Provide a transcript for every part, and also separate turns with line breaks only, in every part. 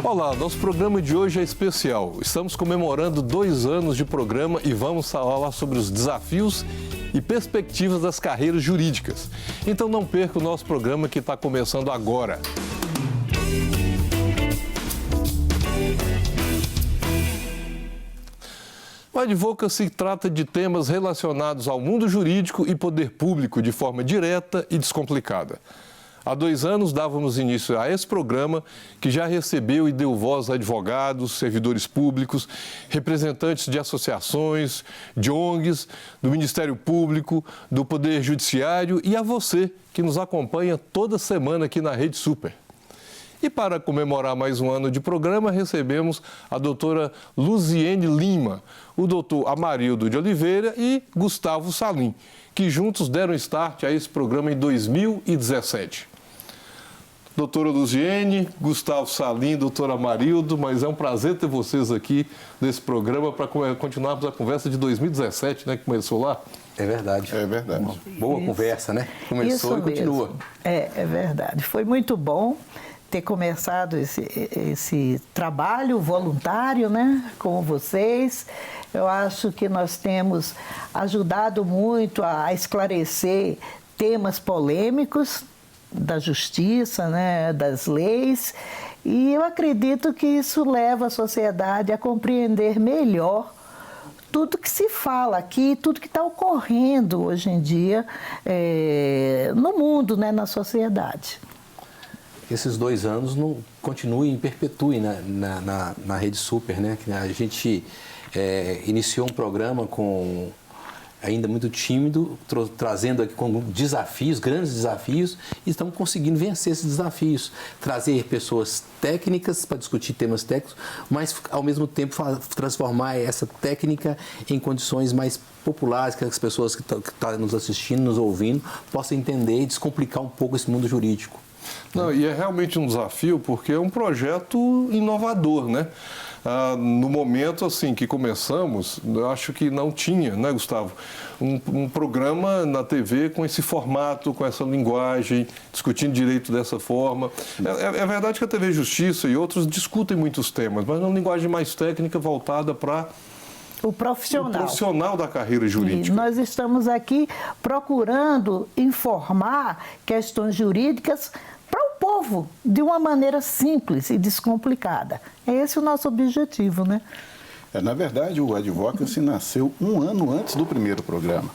Olá, nosso programa de hoje é especial. Estamos comemorando 2 anos de programa e vamos falar sobre os desafios e perspectivas das carreiras jurídicas. Então não perca o nosso programa que está começando agora. O Advocacy trata de temas relacionados ao mundo jurídico e poder público de forma direta e descomplicada. Há 2 anos dávamos início a esse programa que já recebeu e deu voz a advogados, servidores públicos, representantes de associações, de ONGs, do Ministério Público, do Poder Judiciário e a você que nos acompanha toda semana aqui na Rede Super. E para comemorar mais um ano de programa, recebemos a doutora Luziene Lima, o doutor Amarildo de Oliveira e Gustavo Salim, que juntos deram start a esse programa em 2017. Doutora Luziene, Gustavo Salim, doutora Amarildo, mas é um prazer ter vocês aqui nesse programa para continuarmos a conversa de 2017, né, que começou lá.
É verdade.
É verdade.
Uma boa conversa, né? Começou
Isso
e continua.
mesmo. É verdade. Foi muito bom ter começado esse trabalho voluntário, né, com vocês. Eu acho que nós temos ajudado muito a esclarecer temas polêmicos da justiça, né, das leis, e eu acredito que isso leva a sociedade a compreender melhor tudo que se fala aqui, tudo que está ocorrendo hoje em dia no mundo, né, na sociedade.
Esses 2 anos não continuem e perpetuem na Rede Super, né? A gente iniciou um programa ainda muito tímido, trazendo aqui com desafios, grandes desafios, e estamos conseguindo vencer esses desafios. Trazer pessoas técnicas para discutir temas técnicos, mas ao mesmo tempo transformar essa técnica em condições mais populares, que as pessoas que estão nos assistindo, nos ouvindo, possam entender e descomplicar um pouco esse mundo jurídico.
Não, e é realmente um desafio porque é um projeto inovador, né? No momento assim que começamos, eu acho que não tinha, né, Gustavo, um programa na TV com esse formato, com essa linguagem, discutindo direito dessa forma. É verdade que a TV Justiça e outros discutem muitos temas, mas numa linguagem mais técnica voltada para
o profissional
da carreira jurídica.
E nós estamos aqui procurando informar questões jurídicas para o povo, de uma maneira simples e descomplicada. É esse o nosso objetivo, né?
Na verdade, o Advocacy nasceu 1 ano antes do primeiro programa,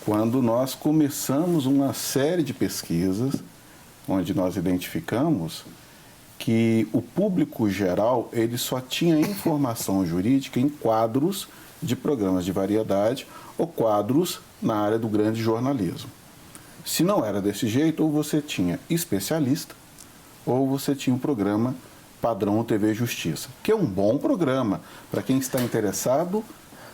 quando nós começamos uma série de pesquisas, onde nós identificamos que o público geral ele só tinha informação jurídica em quadros de programas de variedade ou quadros na área do grande jornalismo. Se não era desse jeito, ou você tinha especialista, ou você tinha um programa padrão TV Justiça, que é um bom programa para quem está interessado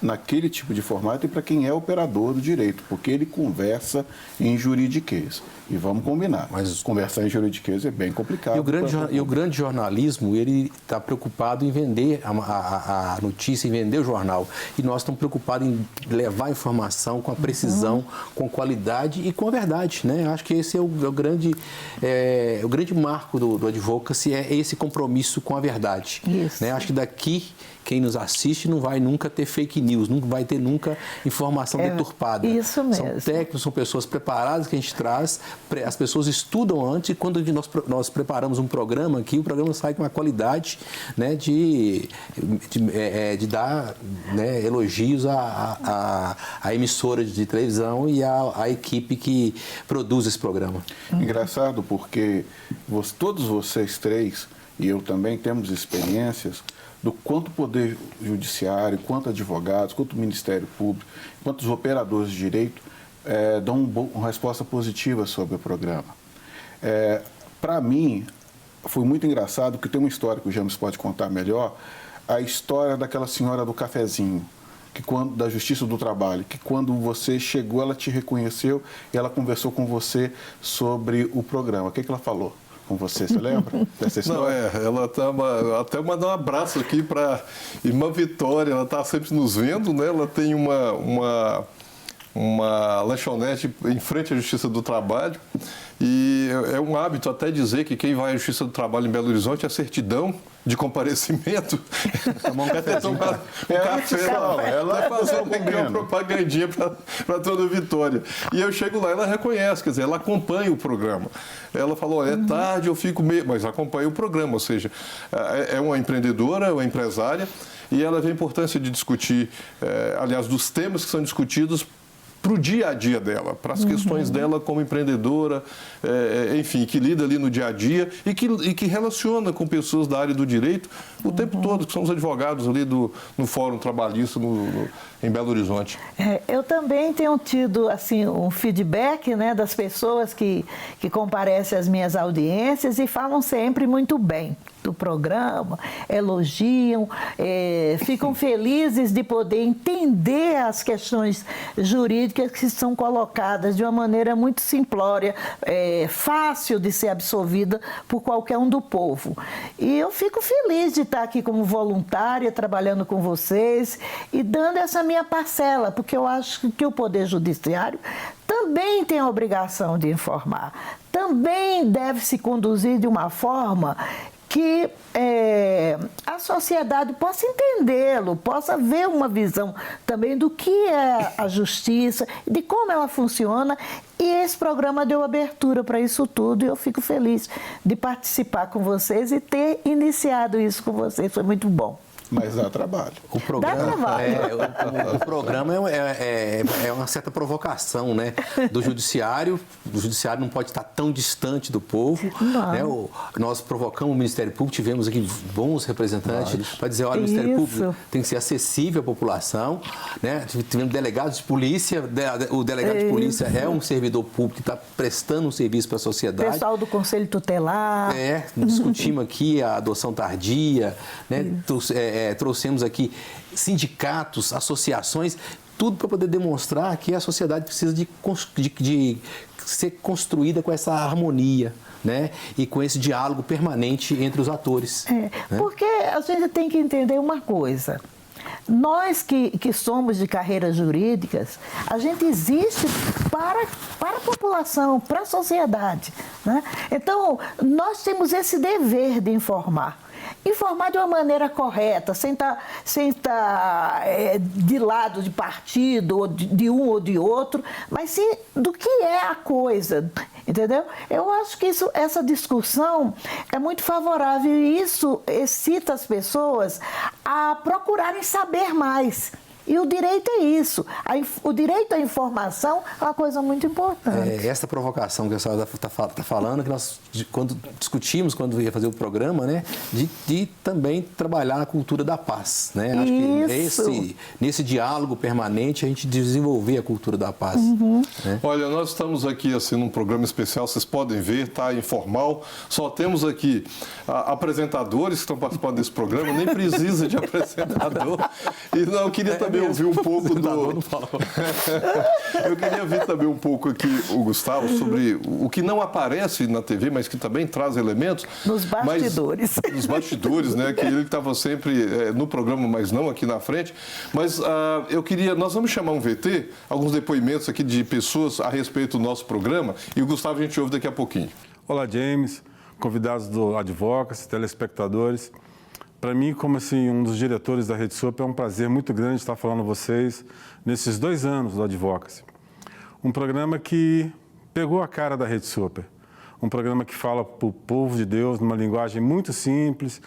naquele tipo de formato e para quem é operador do direito, porque ele conversa em juridiquês. E vamos combinar, mas conversar em juridiquês é bem complicado.
E o grande jornalismo, ele está preocupado em vender a notícia, em vender o jornal. E nós estamos preocupados em levar a informação com a precisão, com qualidade e com a verdade, né? Acho que esse é o grande marco do Advocacy, é esse compromisso com a verdade.
Isso.
Né? Acho que daqui quem nos assiste não vai nunca ter fake news, não vai ter nunca informação deturpada.
Isso mesmo.
São técnicos, são pessoas preparadas que a gente traz, as pessoas estudam antes e quando nós preparamos um programa aqui, o programa sai com uma qualidade, né, de dar, né, elogios à emissora de televisão e à equipe que produz esse programa.
Engraçado porque todos vocês 3, e eu também, temos experiências do quanto o Poder Judiciário, quanto advogados, quanto o Ministério Público, quanto os operadores de direito dão uma resposta positiva sobre o programa. Para mim, foi muito engraçado, porque tem uma história que o James pode contar melhor, a história daquela senhora do cafezinho, da Justiça do Trabalho, que quando você chegou, ela te reconheceu e ela conversou com você sobre o programa. O que ela falou com você lembra dessa história?
Não, ela até mandar um abraço aqui para Irmã Vitória, ela está sempre nos vendo, né? Ela tem uma uma lanchonete em frente à Justiça do Trabalho. E é um hábito até dizer que quem vai à Justiça do Trabalho em Belo Horizonte, a certidão de comparecimento,
Tomar um cafezinho.
ela vai fazer uma propagandinha para toda a Vitória. E eu chego lá, ela reconhece, quer dizer, ela acompanha o programa. Ela falou, é tarde, eu fico meio... Mas acompanha o programa, ou seja, é uma empreendedora, é uma empresária, e ela vê a importância de discutir, aliás, dos temas que são discutidos para o dia a dia dela, para as questões dela como empreendedora, enfim, que lida ali no dia a dia e que relaciona com pessoas da área do direito o tempo todo, que são os advogados ali no Fórum Trabalhista em Belo Horizonte.
Eu também tenho tido assim, um feedback, né, das pessoas que comparecem às minhas audiências e falam sempre muito bem do programa, elogiam, ficam felizes de poder entender as questões jurídicas que são colocadas de uma maneira muito simplória, fácil de ser absorvida por qualquer um do povo. E eu fico feliz de estar aqui como voluntária, trabalhando com vocês e dando essa minha parcela, porque eu acho que o Poder Judiciário também tem a obrigação de informar, também deve se conduzir de uma forma que a sociedade possa entendê-lo, possa ver uma visão também do que é a justiça, de como ela funciona, e esse programa deu abertura para isso tudo, e eu fico feliz de participar com vocês e ter iniciado isso com vocês, foi muito bom.
Mas dá trabalho.
O programa,
Dá trabalho.
O programa é uma certa provocação, né, do judiciário. O judiciário não pode estar tão distante do povo. Né? Nós provocamos o Ministério Público, tivemos aqui bons representantes para dizer, olha, o Ministério Público tem que ser acessível à população. Né? Tivemos delegados de polícia, o delegado de polícia é um servidor público que está prestando um serviço para a sociedade.
Pessoal do Conselho Tutelar.
Discutimos aqui a adoção tardia, né? Trouxemos aqui sindicatos, associações, tudo para poder demonstrar que a sociedade precisa de ser construída com essa harmonia, né? E com esse diálogo permanente entre os atores. Né?
Porque a gente tem que entender uma coisa. Nós que somos de carreiras jurídicas, a gente existe para a população, para a sociedade. Né? Então, nós temos esse dever de informar. Informar de uma maneira correta, sem estar de lado de partido, ou de um ou de outro, mas sim do que é a coisa, entendeu? Eu acho que essa discussão é muito favorável e isso excita as pessoas a procurarem saber mais. E o direito é isso. O direito à informação é uma coisa muito importante.
Essa provocação que a senhora está falando, que nós, quando discutimos, quando ia fazer o programa, né, de também trabalhar a cultura da paz. Né? Acho que nesse diálogo permanente, a gente desenvolver a cultura da paz. Né?
Olha, nós estamos aqui assim, num programa especial, vocês podem ver, está informal. Só temos aqui apresentadores que estão participando desse programa, nem precisa de apresentador. E não, eu queria também ouvir um pouco Eu queria ver também um pouco aqui o Gustavo sobre o que não aparece na TV, mas que também traz elementos.
Nos bastidores.
Nos bastidores, né? Que ele estava sempre no programa, mas não aqui na frente. Mas nós vamos chamar um VT, alguns depoimentos aqui de pessoas a respeito do nosso programa, e o Gustavo a gente ouve daqui a pouquinho.
Olá, James, convidados do Advocacy, telespectadores. Para mim, como assim, um dos diretores da Rede Super, é um prazer muito grande estar falando a vocês nesses 2 anos do Advocacy. Um programa que pegou a cara da Rede Super. Um programa que fala para o povo de Deus numa linguagem muito simples,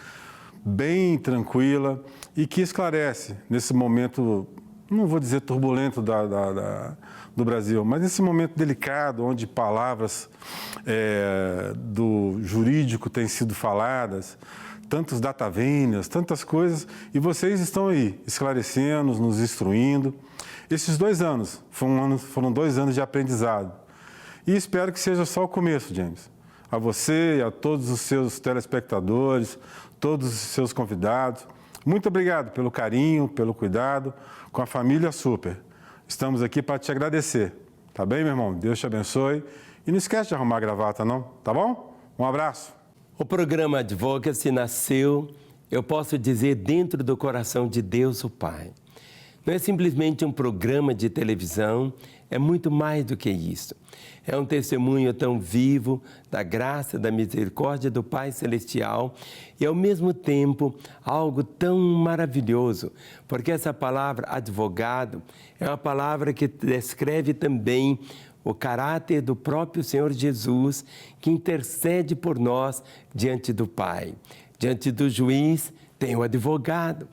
bem tranquila e que esclarece nesse momento, não vou dizer turbulento do Brasil, mas nesse momento delicado, onde palavras do jurídico têm sido faladas, tantos data vênias, tantas coisas, e vocês estão aí esclarecendo, nos instruindo. Esses 2 anos foram 2 anos de aprendizado. E espero que seja só o começo, James. A você e a todos os seus telespectadores, todos os seus convidados, muito obrigado pelo carinho, pelo cuidado com a família Super. Estamos aqui para te agradecer. Tá bem, meu irmão? Deus te abençoe. E não esquece de arrumar a gravata, não? Tá bom? Um abraço.
O programa Advocacy nasceu, eu posso dizer, dentro do coração de Deus, o Pai. Não é simplesmente um programa de televisão, é muito mais do que isso. É um testemunho tão vivo da graça, da misericórdia do Pai Celestial e, ao mesmo tempo, algo tão maravilhoso, porque essa palavra advogado é uma palavra que descreve também o caráter do próprio Senhor Jesus, que intercede por nós diante do Pai. Diante do juiz tem o advogado.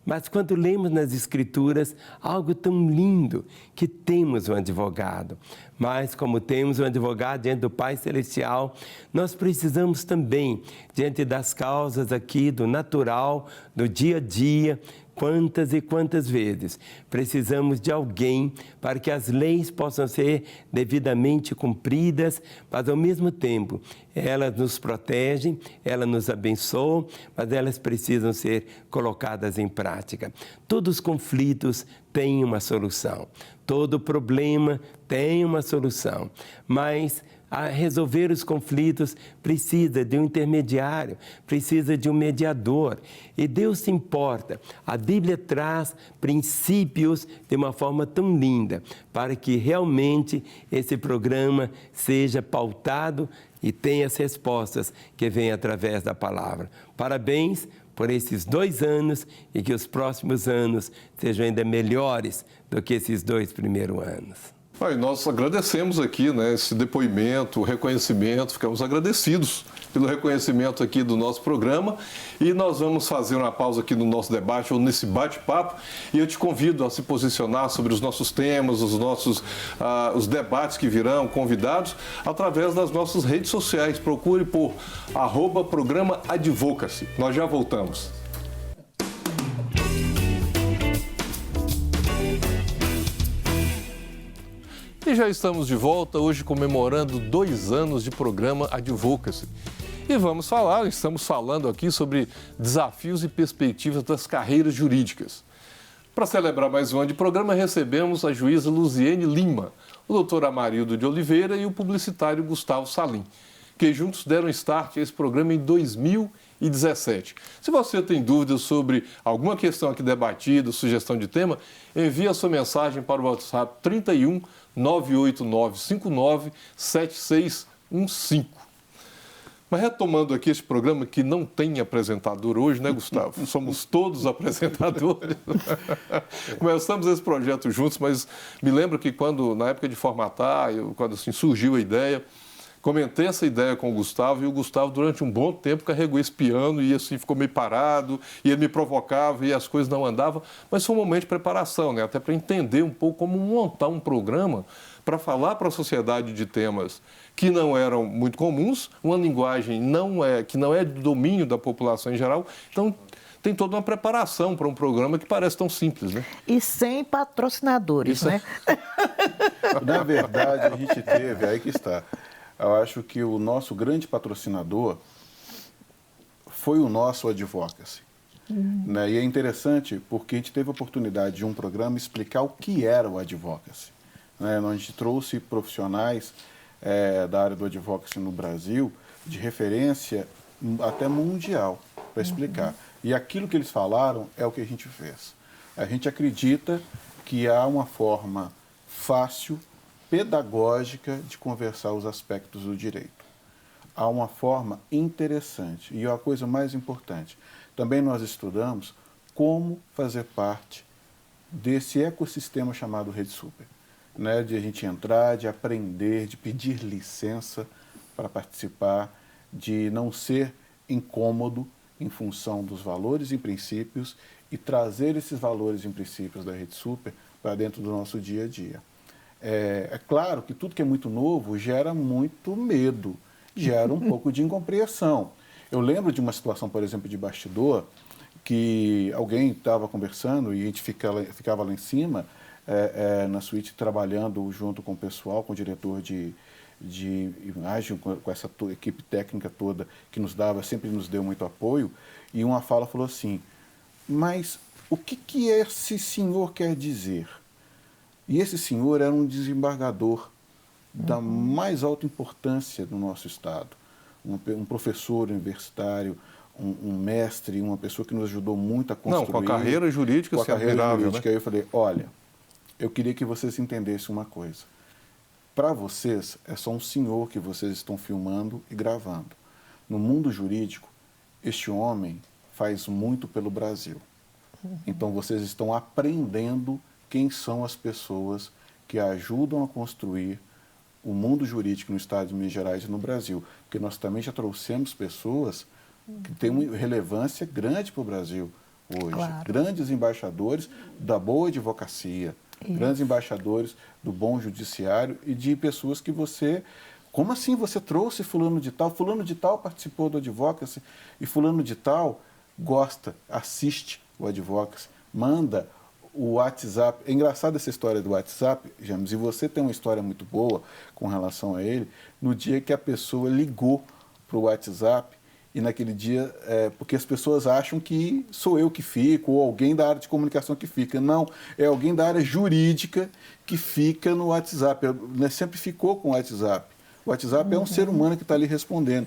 Mas quando lemos nas Escrituras algo tão lindo, que temos um advogado. Mas como temos um advogado diante do Pai Celestial, nós precisamos também, diante das causas aqui do natural, do dia a dia, quantas e quantas vezes precisamos de alguém para que as leis possam ser devidamente cumpridas, mas ao mesmo tempo elas nos protegem, elas nos abençoam, mas elas precisam ser colocadas em prática. Todos os conflitos têm uma solução, todo problema tem uma solução, mas a resolver os conflitos precisa de um intermediário, precisa de um mediador. E Deus se importa. A Bíblia traz princípios de uma forma tão linda para que realmente esse programa seja pautado e tenha as respostas que vêm através da palavra. Parabéns por esses 2 anos e que os próximos anos sejam ainda melhores do que esses 2 primeiros anos.
E nós agradecemos aqui, né, esse depoimento, o reconhecimento, ficamos agradecidos pelo reconhecimento aqui do nosso programa e nós vamos fazer uma pausa aqui no nosso debate ou nesse bate-papo e eu te convido a se posicionar sobre os nossos temas, os debates que virão, convidados, através das nossas redes sociais. Procure por @programa Advocacy. Nós já voltamos. E já estamos de volta, hoje comemorando 2 anos de programa Advocacy. E estamos falando aqui sobre desafios e perspectivas das carreiras jurídicas. Para celebrar mais um ano de programa, recebemos a juíza Luziene Lima, o doutor Amarildo de Oliveira e o publicitário Gustavo Salim, que juntos deram start a esse programa em 2017. Se você tem dúvidas sobre alguma questão aqui debatida, sugestão de tema, envie a sua mensagem para o WhatsApp 31 989 59 7615. Mas retomando aqui este programa que não tem apresentador hoje, né, Gustavo? Somos todos apresentadores. Começamos esse projeto juntos, mas me lembro que na época de formatar, quando assim, surgiu a ideia, comentei essa ideia com o Gustavo e o Gustavo, durante um bom tempo, carregou esse piano e assim ficou meio parado, e ele me provocava e as coisas não andavam. Mas foi um momento de preparação, né? Até para entender um pouco como montar um programa para falar para a sociedade de temas que não eram muito comuns, uma linguagem que não é do domínio da população em geral. Então, tem toda uma preparação para um programa que parece tão simples, né?
E sem patrocinadores, né?
Na verdade, a gente teve, aí que está. Eu acho que o nosso grande patrocinador foi o nosso Advocacy. Né? E é interessante porque a gente teve a oportunidade de um programa explicar o que era o Advocacy. Né? A gente trouxe profissionais da área do Advocacy no Brasil, de referência até mundial, para explicar. E aquilo que eles falaram é o que a gente fez. A gente acredita que há uma forma fácil, pedagógica de conversar os aspectos do direito. Há uma forma interessante e a coisa mais importante. Também nós estudamos como fazer parte desse ecossistema chamado Rede Super, né? De a gente entrar, de aprender, de pedir licença para participar, de não ser incômodo em função dos valores e princípios e trazer esses valores e princípios da Rede Super para dentro do nosso dia a dia. É claro que tudo que é muito novo gera muito medo, gera um pouco de incompreensão. Eu lembro de uma situação, por exemplo, de bastidor, que alguém estava conversando e a gente ficava lá em cima, na suíte, trabalhando junto com o pessoal, com o diretor de imagem, com essa equipe técnica toda que sempre nos deu muito apoio, e uma fala falou assim: mas o que esse senhor quer dizer? E esse senhor era um desembargador da mais alta importância do nosso Estado, um professor universitário, um mestre, uma pessoa que nos ajudou muito a construir.
Não, com a carreira jurídica,
com a carreira
admirável,
jurídica.
né?
Aí eu falei, olha, eu queria que vocês entendessem uma coisa. Para vocês, é só um senhor que vocês estão filmando e gravando. No mundo jurídico, este homem faz muito pelo Brasil. Então, vocês estão aprendendo quem são as pessoas que ajudam a construir o mundo jurídico no Estado de Minas Gerais e no Brasil. Porque nós também já trouxemos pessoas que têm uma relevância grande para o Brasil hoje.
Claro.
Grandes embaixadores da boa advocacia, grandes embaixadores do bom judiciário e de pessoas que você... Como assim você trouxe fulano de tal? Fulano de tal participou do Advocacy e fulano de tal gosta, assiste o Advocacy, manda o WhatsApp. É engraçado essa história do WhatsApp, James, e você tem uma história muito boa com relação a ele, no dia que a pessoa ligou para o WhatsApp e naquele dia, porque as pessoas acham que sou eu que fico ou alguém da área de comunicação que fica. Não, é alguém da área jurídica que fica no WhatsApp, sempre ficou com o WhatsApp. O WhatsApp é um ser humano que está ali respondendo.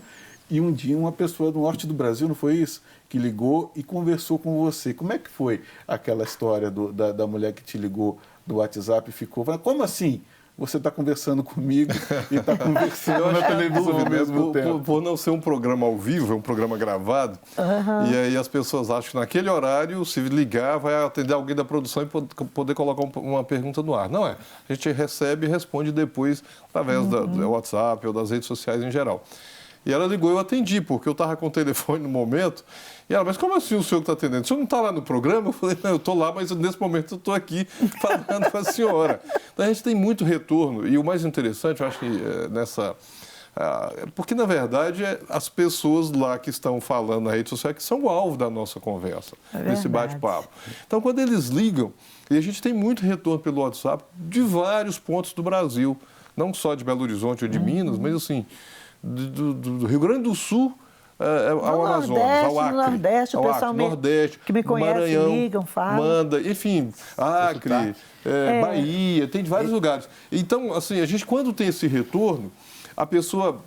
E um dia uma pessoa do norte do Brasil, não foi isso? Que ligou e conversou com você. Como é que foi aquela história da mulher que te ligou do WhatsApp e ficou? Como assim? Você está conversando comigo e está conversando na televisão ao mesmo tempo.
Por não ser um programa ao vivo, é um programa gravado, e aí as pessoas acham que naquele horário, se ligar, vai atender alguém da produção e poder colocar uma pergunta no ar. Não é. A gente recebe e responde depois através do WhatsApp ou das redes sociais em geral. E ela ligou e eu atendi, porque eu estava com o telefone no momento. E ela, mas como assim o senhor que está atendendo? O senhor não está lá no programa? Eu falei, não, eu estou lá, mas nesse momento eu estou aqui falando com a senhora. Então a gente tem muito retorno. E o mais interessante, eu acho que porque, na verdade, as pessoas lá que estão falando na rede social que são o alvo da nossa conversa, desse bate-papo. Então, quando eles ligam, e a gente tem muito retorno pelo WhatsApp de vários pontos do Brasil, não só de Belo Horizonte ou de Minas, mas assim... Do Rio Grande do Sul ao Amazonas, ao Acre.
No Nordeste, o pessoal
Nordeste,
que me conhece,
Maranhão,
ligam, falam.
manda, enfim, Acre, Bahia, tem de vários lugares. Então, assim, a gente quando tem esse retorno, a pessoa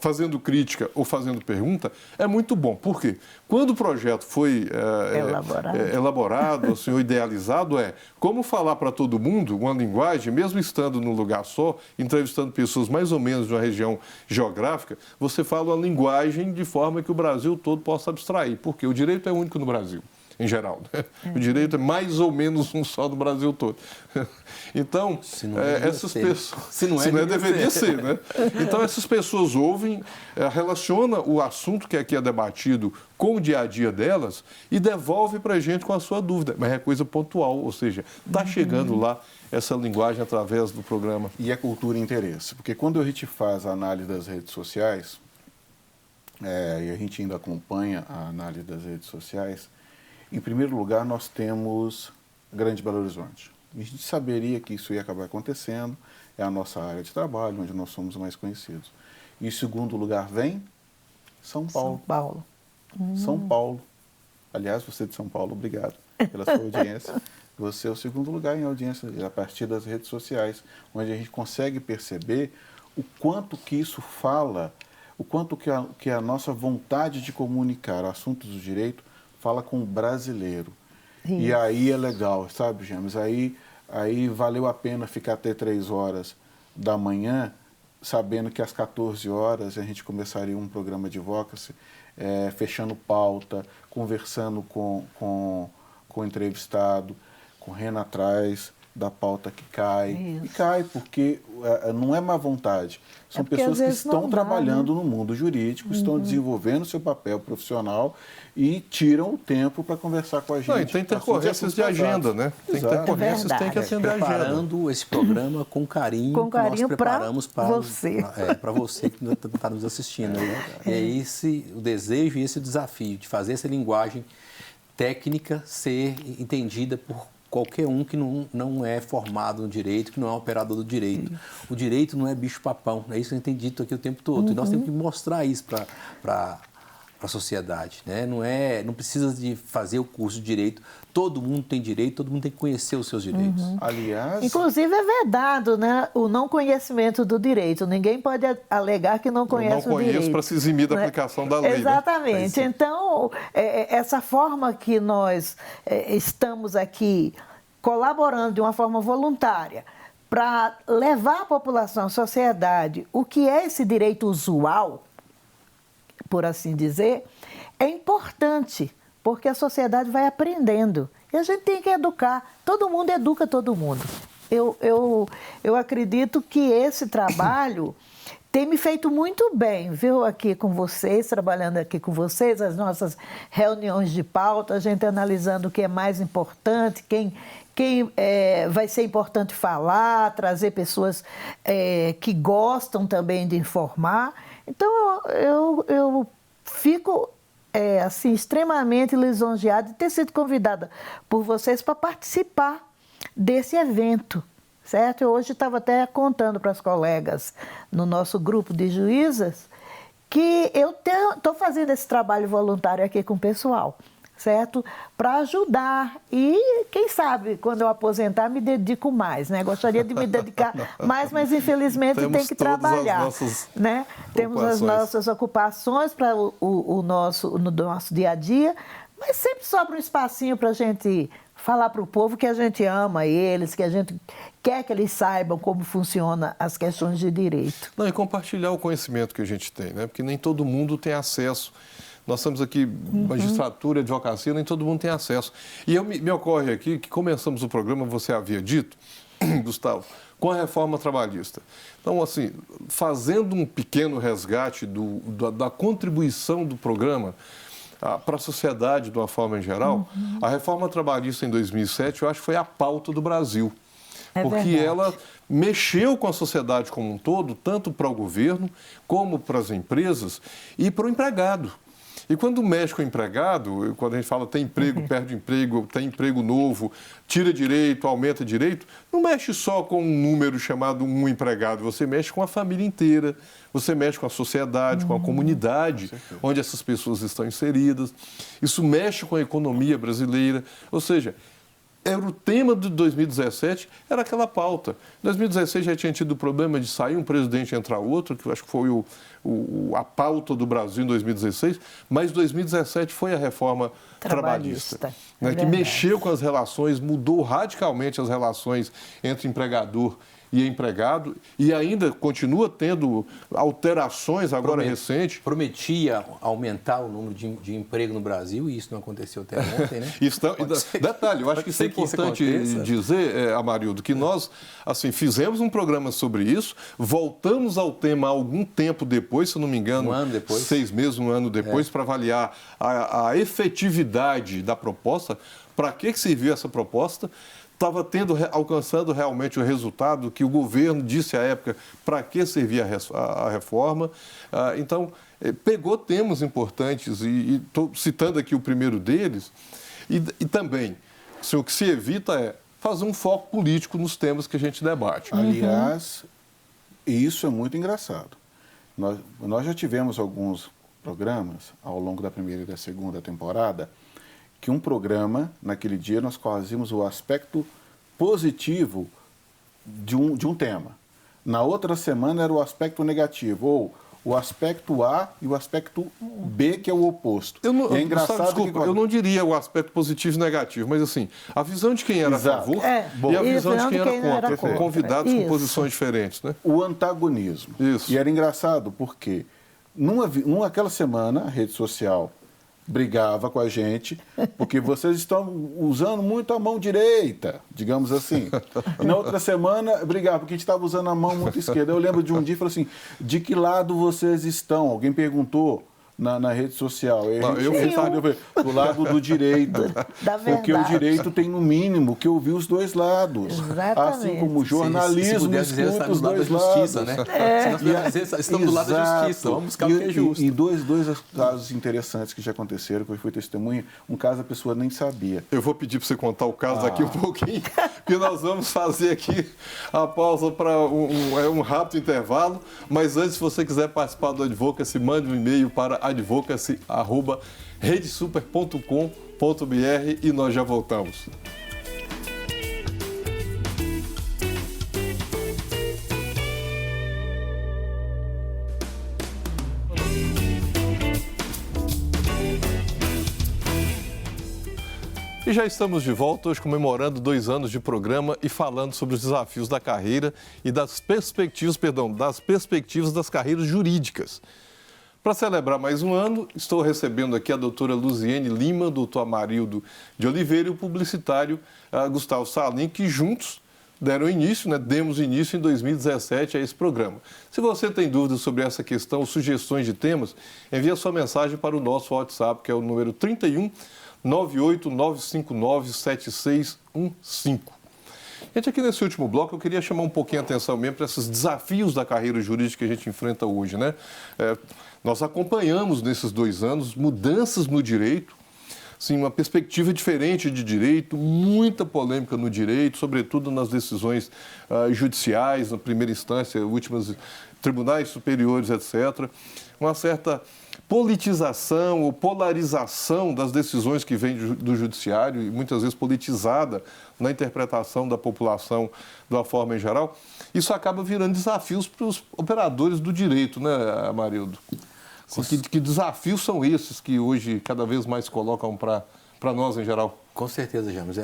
fazendo crítica ou fazendo pergunta, é muito bom. Por quê? Quando o projeto foi elaborado assim, ou idealizado, como falar para todo mundo uma linguagem, mesmo estando num lugar só, entrevistando pessoas mais ou menos de uma região geográfica, você fala uma linguagem de forma que o Brasil todo possa abstrair. Porque o direito é único no Brasil, em geral. Né? O direito é mais ou menos um só no Brasil todo. Então, essas pessoas... Se não é, deveria ser, né? Então, essas pessoas ouvem, relacionam o assunto que aqui é debatido com o dia a dia delas e devolve para a gente com a sua dúvida. Mas é coisa pontual, ou seja, está chegando lá essa linguagem através do programa.
E a cultura e interesse. Porque quando a gente faz a análise das redes sociais, e a gente ainda acompanha a análise das redes sociais, em primeiro lugar, nós temos Grande Belo Horizonte. A gente saberia que isso ia acabar acontecendo, é a nossa área de trabalho, onde nós somos mais conhecidos. E em segundo lugar vem São Paulo.
São Paulo.
São Paulo. Aliás, você de São Paulo, obrigado pela sua audiência. Você é o segundo lugar em audiência, a partir das redes sociais, onde a gente consegue perceber o quanto que isso fala, o quanto que a nossa vontade de comunicar assuntos do direito fala com o brasileiro. Isso. E aí é legal, sabe, James? Aí valeu a pena ficar até 3 horas da manhã, sabendo que às 14 horas a gente começaria um programa de Advocacy, fechando pauta, conversando com o entrevistado, correndo atrás da pauta que cai. Isso. E cai, porque não é má vontade. São pessoas que estão trabalhando no mundo jurídico, estão desenvolvendo seu papel profissional e tiram o tempo para conversar com a gente.
Não, e tem intercorrências de agenda, né? Tem intercorrências, tem que atender a agenda.
Preparando esse programa com carinho,
com carinho,
nós preparamos para
você.
Para você que está nos assistindo. É esse o desejo e esse o desafio de fazer essa linguagem técnica ser entendida por qualquer um que não é formado no direito, que não é operador do direito. O direito não é bicho-papão, é isso que a gente tem dito aqui o tempo todo. E nós temos que mostrar isso para a sociedade, né? Não precisa de fazer o curso de direito. Todo mundo tem direito, todo mundo tem que conhecer os seus direitos.
Aliás,
Inclusive é vedado, né, o não conhecimento do direito. Ninguém pode alegar que não conhece o direito.
Para se eximir da
Né?
aplicação da lei.
Exatamente.
Né?
Então, essa forma que nós estamos aqui colaborando de uma forma voluntária para levar à população, à sociedade, o que é esse direito usual, por assim dizer, é importante, porque a sociedade vai aprendendo. E a gente tem que educar. Todo mundo educa todo mundo. Eu acredito que esse trabalho tem me feito muito bem, viu? Aqui com vocês, trabalhando aqui com vocês, as nossas reuniões de pauta, a gente analisando o que é mais importante, quem vai ser importante falar, trazer pessoas que gostam também de informar. Então, eu fico assim, extremamente lisonjeada de ter sido convidada por vocês para participar desse evento, certo? Eu hoje estava até contando para as colegas no nosso grupo de juízas que eu estou fazendo esse trabalho voluntário aqui com o pessoal, certo? Para ajudar e, quem sabe, quando eu aposentar, me dedico mais, né? Gostaria de me dedicar mais, mas infelizmente tem que trabalhar, né? Temos as nossas ocupações para no nosso dia a dia, mas sempre sobra um espacinho para a gente falar para o povo que a gente ama eles, que a gente quer que eles saibam como funcionam as questões de direito.
Não, e compartilhar o conhecimento que a gente tem, né? Porque nem todo mundo tem acesso. Nós estamos aqui, magistratura, advocacia, nem todo mundo tem acesso. E me ocorre aqui que começamos o programa, você havia dito, Gustavo, com a reforma trabalhista. Então, assim, fazendo um pequeno resgate da contribuição do programa para a sociedade de uma forma em geral, a reforma trabalhista em 2007, eu acho que foi a pauta do Brasil. Porque
verdade.
ela mexeu com a sociedade como um todo, tanto para o governo, como para as empresas e para o empregado. E quando mexe com o empregado, quando a gente fala tem emprego, perde emprego, tem emprego novo, tira direito, aumenta direito, não mexe só com um número chamado um empregado, você mexe com a família inteira, você mexe com a sociedade, com a comunidade onde essas pessoas estão inseridas. Isso mexe com a economia brasileira, ou seja, era o tema de 2017, era aquela pauta. Em 2016 já tinha tido o problema de sair um presidente e entrar outro, que eu acho que foi a pauta do Brasil em 2016, mas 2017 foi a reforma trabalhista, né, que mexeu com as relações, mudou radicalmente as relações entre empregador e empregado, e ainda continua tendo alterações agora recentes.
Prometia aumentar o número de emprego no Brasil, e isso não aconteceu até ontem, né?
Detalhe, eu acho que isso é importante dizer, Amarildo, que nós assim, fizemos um programa sobre isso, voltamos ao tema algum tempo depois, se não me engano,
1 ano depois.
6 meses, 1 ano depois, para avaliar a efetividade da proposta, para que serviu essa proposta. Estava alcançando realmente o resultado que o governo disse à época para que servia a reforma. Então, pegou temas importantes e estou citando aqui o primeiro deles. E também, o que se evita é fazer um foco político nos temas que a gente debate.
Aliás, isso é muito engraçado. Nós já tivemos alguns programas ao longo da primeira e da segunda temporada que um programa, naquele dia, nós fazíamos o aspecto positivo de um tema. Na outra semana era o aspecto negativo, ou o aspecto A e o aspecto B, que é o oposto.
É engraçado eu não diria o aspecto positivo e negativo, mas assim, a visão de quem era a favor e a visão de quem era contra. Convidados com posições diferentes, né?
O antagonismo.
Isso.
E era engraçado porque, naquela semana, a rede social brigava com a gente, porque vocês estão usando muito a mão direita, digamos assim. E na outra semana, brigava, porque a gente estava usando a mão muito esquerda. Eu lembro de um dia e falei assim, de que lado vocês estão? Alguém perguntou na rede social. Eu falei, do lado do direito. Porque o direito tem, no mínimo, que ouvir os dois lados.
Exatamente.
Assim como o jornalismo escuta os dois lados.
Né? Estamos do lado da justiça, vamos buscar o que é justo.
E dois casos interessantes que já aconteceram, que eu fui testemunha, um caso a pessoa nem sabia.
Eu vou pedir para você contar o caso daqui um pouquinho, que nós vamos fazer aqui a pausa para um rápido intervalo, mas antes, se você quiser participar do Advocacy, mande um e-mail para advocacy@redesuper.com.br e nós já voltamos. E já estamos de volta hoje comemorando 2 anos de programa e falando sobre os desafios da carreira e das perspectivas das carreiras jurídicas. Para celebrar mais um ano, estou recebendo aqui a doutora Luziene Lima, doutor Amarildo de Oliveira e o publicitário Gustavo Salim, que juntos demos início em 2017 a esse programa. Se você tem dúvidas sobre essa questão ou sugestões de temas, envie a sua mensagem para o nosso WhatsApp, que é o número 31 989597615. Gente, aqui nesse último bloco eu queria chamar um pouquinho a atenção mesmo para esses desafios da carreira jurídica que a gente enfrenta hoje, né? Nós acompanhamos nesses 2 anos mudanças no direito, sim, uma perspectiva diferente de direito, muita polêmica no direito, sobretudo nas decisões judiciais, na primeira instância, últimas tribunais superiores, etc. Uma certa politização ou polarização das decisões que vêm do judiciário e muitas vezes politizada na interpretação da população de uma forma em geral. Isso acaba virando desafios para os operadores do direito, né, Amarildo? Que desafios são esses que hoje cada vez mais colocam para nós em geral?
Com certeza, James.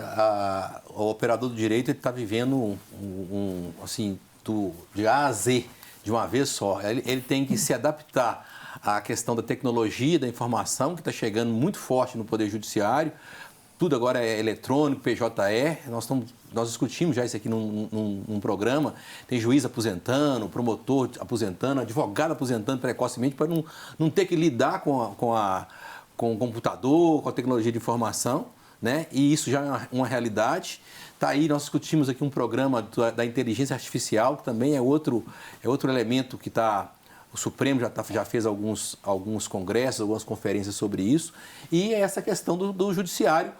O operador do direito está vivendo assim, de A a Z, de uma vez só. Ele tem que se adaptar à questão da tecnologia, da informação, que está chegando muito forte no Poder Judiciário. Tudo agora é eletrônico, PJE. Nós discutimos já isso aqui num programa. Tem juiz aposentando, promotor aposentando, advogado aposentando precocemente para não ter que lidar com o computador, com a tecnologia de informação, né? E isso já é uma realidade. Tá aí, nós discutimos aqui um programa da inteligência artificial, que também é outro elemento que está... O Supremo já fez alguns congressos, algumas conferências sobre isso. E é essa questão do judiciário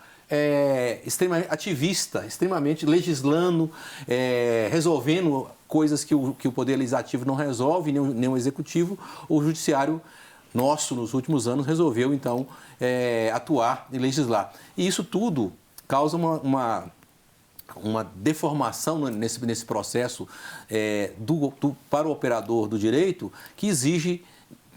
extremamente ativista, extremamente legislando, resolvendo coisas que o Poder Legislativo não resolve, nem o Executivo. O Judiciário nosso, nos últimos anos, resolveu, então, atuar e legislar. E isso tudo causa uma deformação nesse processo para o operador do direito, que exige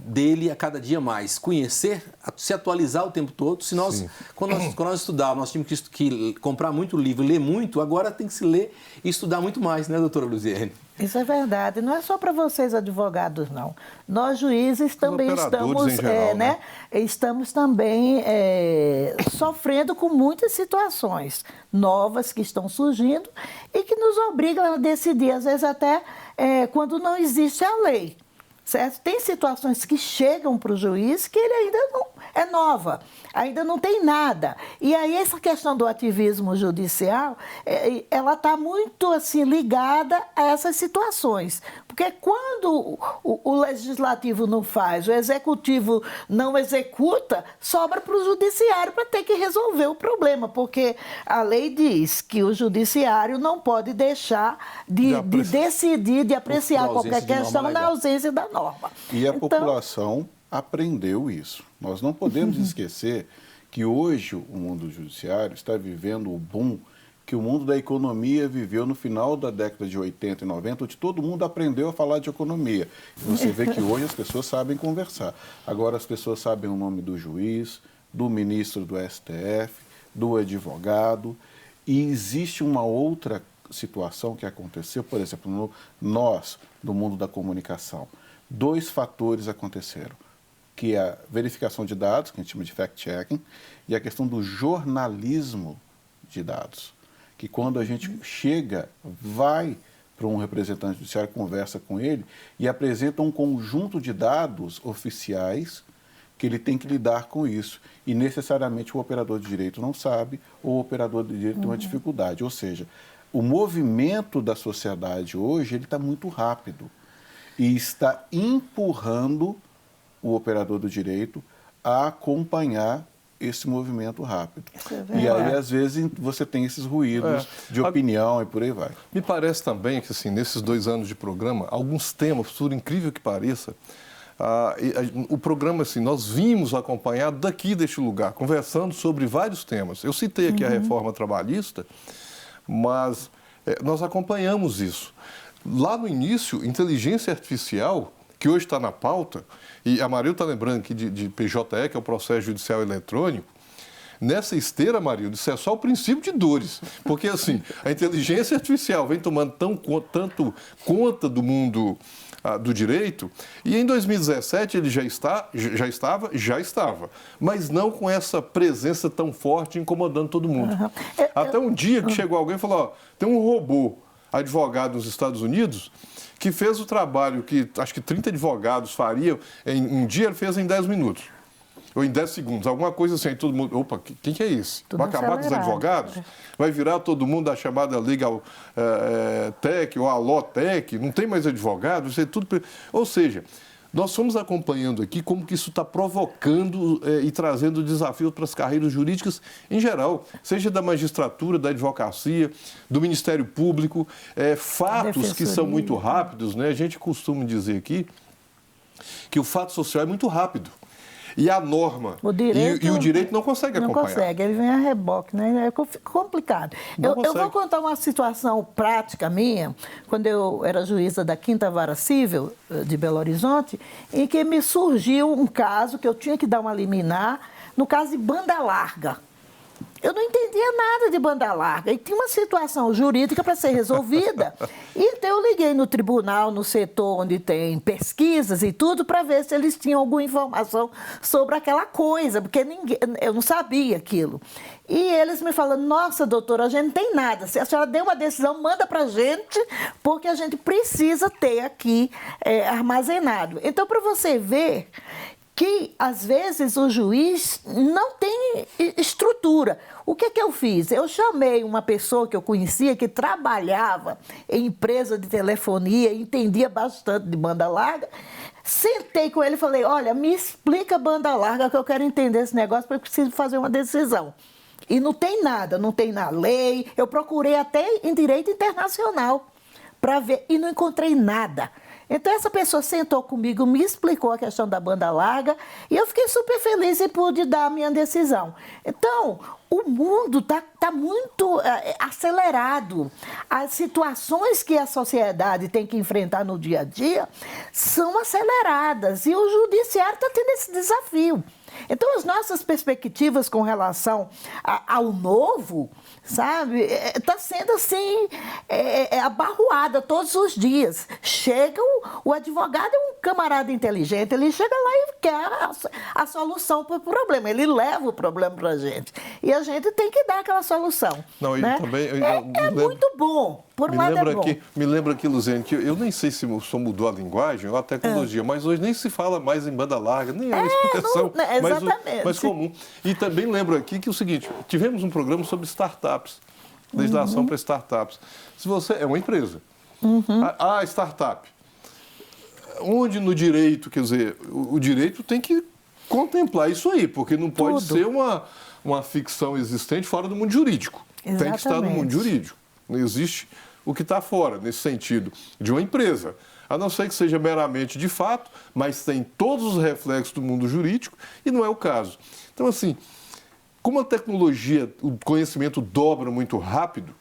dele a cada dia mais conhecer, se atualizar o tempo todo. Se nós, quando nós estudávamos, nós tínhamos que comprar muito livro, ler muito, agora tem que se ler e estudar muito mais, né, doutora Luziene?
Isso é verdade. Não é só para vocês, advogados, não. Nós, juízes, também estamos,
geral, né?
Estamos também sofrendo com muitas situações novas que estão surgindo e que nos obrigam a decidir, às vezes até quando não existe a lei. Certo? Tem situações que chegam para o juiz que ele ainda não é nova, ainda não tem nada. E aí essa questão do ativismo judicial, ela está muito assim, ligada a essas situações. Porque quando o legislativo não faz, o executivo não executa, sobra para o judiciário para ter que resolver o problema. Porque a lei diz que o judiciário não pode deixar de decidir, de apreciar qualquer questão na ausência da norma.
E a população aprendeu isso. Nós não podemos esquecer que hoje o mundo judiciário está vivendo o boom que o mundo da economia viveu no final da década de 80 e 90, onde todo mundo aprendeu a falar de economia. E você vê que hoje as pessoas sabem conversar. Agora as pessoas sabem o nome do juiz, do ministro do STF, do advogado. E existe uma outra situação que aconteceu, por exemplo, nós, do mundo da comunicação. 2 fatores aconteceram, que é a verificação de dados, que a gente chama de fact-checking, e a questão do jornalismo de dados. Que quando a gente vai para um representante judiciário, conversa com ele e apresenta um conjunto de dados oficiais que ele tem que lidar com isso. E necessariamente o operador de direito não sabe ou o operador de direito tem uma dificuldade. Ou seja, o movimento da sociedade hoje ele está muito rápido e está empurrando o operador do direito a acompanhar esse movimento rápido. E aí, às vezes, você tem esses ruídos de opinião e por aí vai.
Me parece também que, assim, nesses 2 anos de programa, alguns temas, por incrível que pareça, O programa, assim, nós vimos acompanhado daqui deste lugar, conversando sobre vários temas. Eu citei aqui a reforma trabalhista, mas nós acompanhamos isso. Lá no início, inteligência artificial, que hoje está na pauta, e a Marilda está lembrando aqui de PJE, que é o processo judicial eletrônico. Nessa esteira, Marilda, isso é só o princípio de dores. Porque, assim, a inteligência artificial vem tomando tanto conta do mundo do direito, e em 2017 ele já estava, mas não com essa presença tão forte incomodando todo mundo. Até um dia que chegou alguém e falou, ó, tem um robô advogado nos Estados Unidos que fez o trabalho que acho que 30 advogados fariam, em um dia ele fez em 10 minutos. Ou em 10 segundos, alguma coisa assim, aí todo mundo, opa, quem que é esse?
Tudo
vai acabar com os advogados? Vai virar todo mundo da chamada Legal Tech ou Alô Tech, não tem mais advogado, isso é tudo... Ou seja, nós fomos acompanhando aqui como que isso está provocando e trazendo desafios para as carreiras jurídicas em geral, seja da magistratura, da advocacia, do Ministério Público, fatos que são muito rápidos, né? A gente costuma dizer aqui que o fato social é muito rápido. E a norma
o direito,
e o direito não consegue acompanhar.
Não consegue, ele vem a reboque, né? É complicado. Eu vou contar uma situação prática minha, quando eu era juíza da 5ª Vara Civil de Belo Horizonte, em que me surgiu um caso que eu tinha que dar uma liminar, no caso de banda larga. Eu não entendia nada de banda larga e tinha uma situação jurídica para ser resolvida. Então eu liguei no tribunal, no setor onde tem pesquisas e tudo, para ver se eles tinham alguma informação sobre aquela coisa, porque eu não sabia aquilo. E eles me falando, nossa, doutora, a gente não tem nada. Se a senhora deu uma decisão, manda para a gente, porque a gente precisa ter aqui armazenado. Então, para você ver que, às vezes, o juiz não tem estrutura. O que eu fiz? Eu chamei uma pessoa que eu conhecia, que trabalhava em empresa de telefonia, entendia bastante de banda larga, sentei com ele e falei, olha, me explica banda larga que eu quero entender esse negócio, porque eu preciso fazer uma decisão. E não tem nada, não tem na lei, eu procurei até em direito internacional para ver e não encontrei nada. Então, essa pessoa sentou comigo, me explicou a questão da banda larga e eu fiquei super feliz e pude dar a minha decisão. Então, o mundo está muito acelerado. As situações que a sociedade tem que enfrentar no dia a dia são aceleradas e o judiciário está tendo esse desafio. Então, as nossas perspectivas com relação ao novo, sabe, está sendo assim, abarroada todos os dias. Chega, o advogado é um camarada inteligente, ele chega lá e quer a solução para o problema, ele leva o problema para a gente. E a gente tem que dar aquela solução.
Não,
né?
também,
muito bom. Por um lado é bom.
Me lembra aqui, Luziane, que eu nem sei se só mudou a linguagem ou a tecnologia, mas hoje nem se fala mais em banda larga, nem é uma explicação mais comum. E também lembro aqui que é o seguinte, tivemos um programa sobre startups, legislação para startups. Se você é uma empresa, a startup, onde no direito, quer dizer, o direito tem que contemplar isso aí, porque não pode ser uma ficção existente fora do mundo jurídico.
Exatamente.
Tem que estar no mundo jurídico. Não existe o que está fora, nesse sentido, de uma empresa. A não ser que seja meramente de fato, mas tem todos os reflexos do mundo jurídico e não é o caso. Então, assim, como a tecnologia, o conhecimento dobra muito rápido,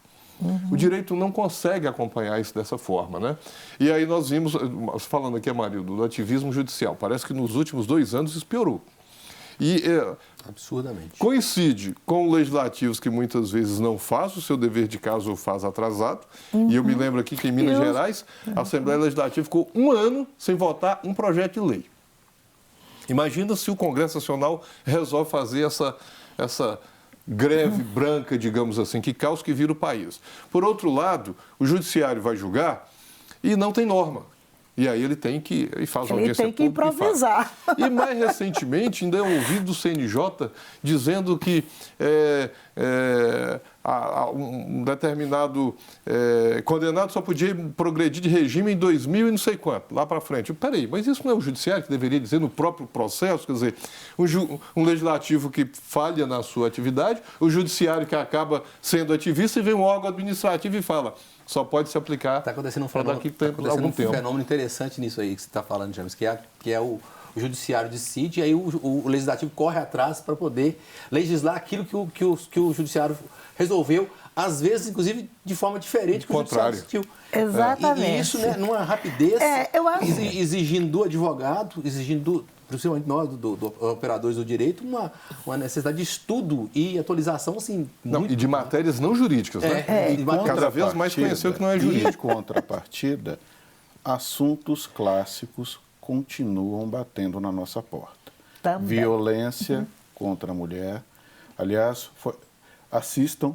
o direito não consegue acompanhar isso dessa forma, né? E aí nós vimos, falando aqui, Marilda, do ativismo judicial, parece que nos últimos 2 anos isso piorou. E
absurdamente.
Coincide com legislativos que muitas vezes não fazem o seu dever de casa ou faz atrasado. E eu me lembro aqui que em Minas Gerais, a Assembleia Legislativa ficou 1 ano sem votar um projeto de lei. Imagina se o Congresso Nacional resolve fazer essa greve branca, digamos assim, que caos que vira o país. Por outro lado, o Judiciário vai julgar e não tem norma. E aí ele tem que faz audiência pública.
Ele tem que improvisar.
E mais recentemente, ainda eu ouvi do CNJ dizendo que um determinado condenado só podia progredir de regime em 2000 e não sei quanto, lá para frente. Peraí, mas isso não é o judiciário que deveria dizer no próprio processo? Quer dizer, um legislativo que falha na sua atividade, o judiciário que acaba sendo ativista e vem um órgão administrativo e fala, só pode se aplicar
Está acontecendo
algum tempo.
Fenômeno interessante nisso aí que você está falando, James, que é o judiciário decide e aí o legislativo corre atrás para poder legislar aquilo que o judiciário resolveu, às vezes, inclusive, de forma diferente que o judiciário decidiu.
Exatamente.
E isso, né, numa rapidez,
eu acho...
exigindo do advogado, exigindo principalmente nós, do operadores do direito, uma necessidade de estudo e atualização, assim...
E de matérias não jurídicas, né? Cada vez mais conheceu que não é jurídico.
Em contrapartida, assuntos clássicos continuam batendo na nossa porta.
Também.
Violência contra a mulher. Aliás, assistam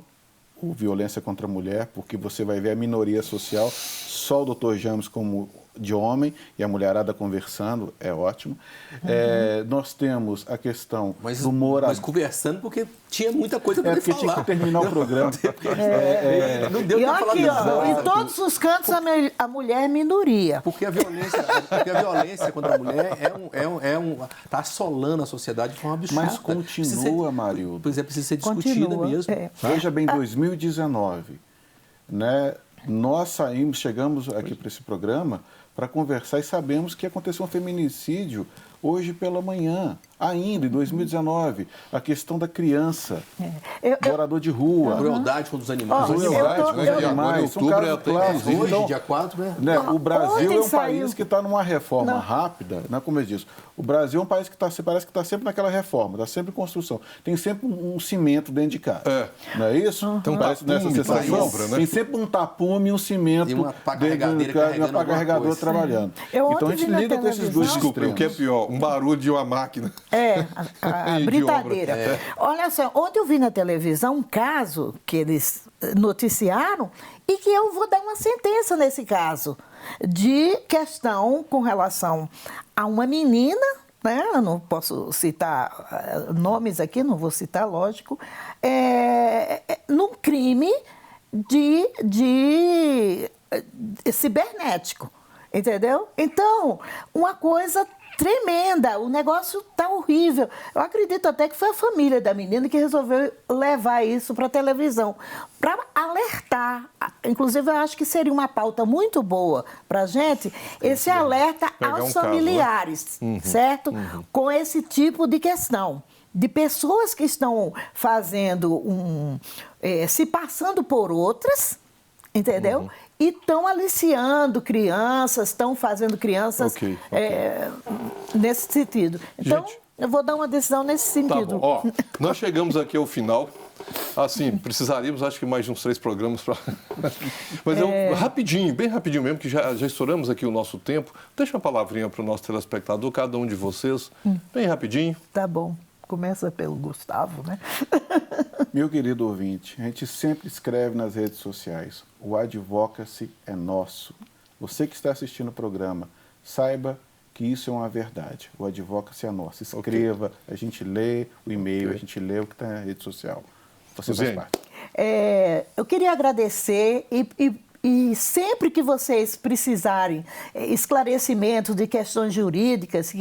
o Violência contra a Mulher, porque você vai ver a minoria social, só o Dr. James como de homem e a mulherada conversando, é ótimo. Nós temos a questão do moral.
Mas conversando porque tinha muita coisa para falar.
Tinha que terminar o programa.
Não deu
E
para falar
aqui, ó,
disso.
em todos os cantos a mulher é minoria.
Porque a violência contra a mulher está assolando a sociedade de forma absurda.
Mas continua, Marildo.
Pois é, precisa ser discutida mesmo.
Veja bem, 2019, né, nós chegamos aqui para esse programa para conversar e sabemos que aconteceu um feminicídio hoje pela manhã, ainda em 2019, a questão da criança, morador de rua.
Crueldade contra os animais.
Agora em outubro é até
hoje, dia 4, né?
O Brasil é um país que está numa reforma rápida, né? Como eu disse, o Brasil é um país que parece que está sempre naquela reforma, está sempre em construção. Tem sempre um cimento dentro de casa. Não é isso?
Tem um
nessa sensação, né? Tem sempre um tapume e um cimento
e uma pá carregadora
trabalhando. Então a gente lida com esses dois extremos.
O que é pior, um barulho de uma máquina.
A brincadeira. Olha só, ontem eu vi na televisão um caso que eles noticiaram e que eu vou dar uma sentença nesse caso de questão com relação a uma menina, né? Eu não posso citar nomes aqui, não vou citar, lógico, num crime de cibernético, entendeu? Então, uma coisa tremenda, o negócio tá horrível. Eu acredito até que foi a família da menina que resolveu levar isso para a televisão, para alertar. Inclusive, eu acho que seria uma pauta muito boa para a gente, esse alerta aos familiares, certo? Com esse tipo de questão. De pessoas que estão fazendo se passando por outras, entendeu? E estão aliciando crianças, estão fazendo crianças nesse sentido. Então, gente, eu vou dar uma decisão nesse sentido.
Tá bom. Ó, nós chegamos aqui ao final. Assim, precisaríamos, acho que mais de uns 3 programas para... Mas rapidinho, bem rapidinho mesmo, que já estouramos aqui o nosso tempo. Deixa uma palavrinha para o nosso telespectador, cada um de vocês, bem rapidinho.
Tá bom. Começa pelo Gustavo, né?
Meu querido ouvinte, a gente sempre escreve nas redes sociais, o Advocacy é nosso. Você que está assistindo o programa, saiba que isso é uma verdade. O Advocacy é nosso. Escreva, a gente lê o e-mail, a gente lê o que está na rede social. Você faz parte.
Eu queria agradecer e sempre que vocês precisarem esclarecimentos de questões jurídicas,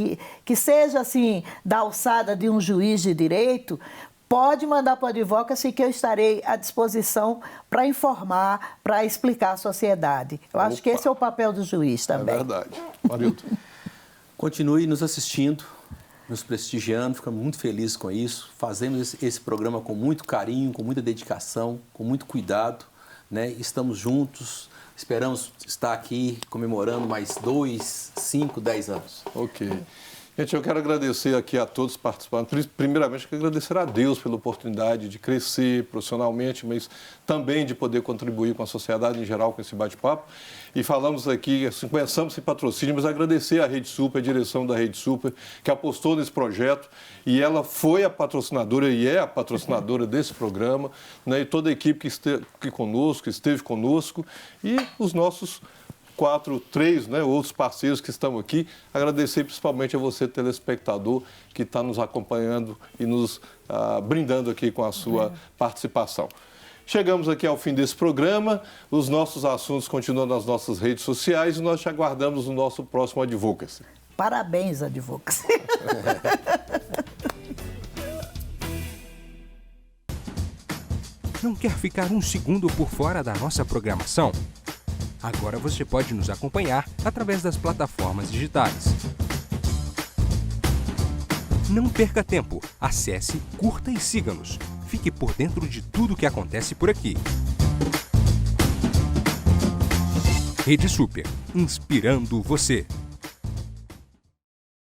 que seja assim, da alçada de um juiz de direito, pode mandar para o Advocacy que eu estarei à disposição para informar, para explicar à sociedade. Eu acho que esse é o papel do juiz também.
É verdade. Marildo.
Continue nos assistindo, nos prestigiando, ficamos muito felizes com isso. Fazemos esse programa com muito carinho, com muita dedicação, com muito cuidado. Né? Estamos juntos, esperamos estar aqui comemorando mais 2, 5, 10 anos.
Ok. Gente, eu quero agradecer aqui a todos os participantes. Primeiramente, quero agradecer a Deus pela oportunidade de crescer profissionalmente, mas também de poder contribuir com a sociedade em geral com esse bate-papo. E falamos aqui, assim, começamos sem patrocínio, mas agradecer à Rede Super, a direção da Rede Super, que apostou nesse projeto. E ela foi a patrocinadora e é a patrocinadora desse programa, né? E toda a equipe que esteve conosco, e os nossos 3, né, outros parceiros que estão aqui. Agradecer principalmente a você, telespectador, que está nos acompanhando e nos brindando aqui com a sua participação. Chegamos aqui ao fim desse programa. Os nossos assuntos continuam nas nossas redes sociais e nós te aguardamos no nosso próximo Advocacy.
Parabéns, Advocacy.
Não quer ficar um segundo por fora da nossa programação? Agora você pode nos acompanhar através das plataformas digitais. Não perca tempo. Acesse, curta e siga-nos. Fique por dentro de tudo o que acontece por aqui. Rede Super, inspirando você.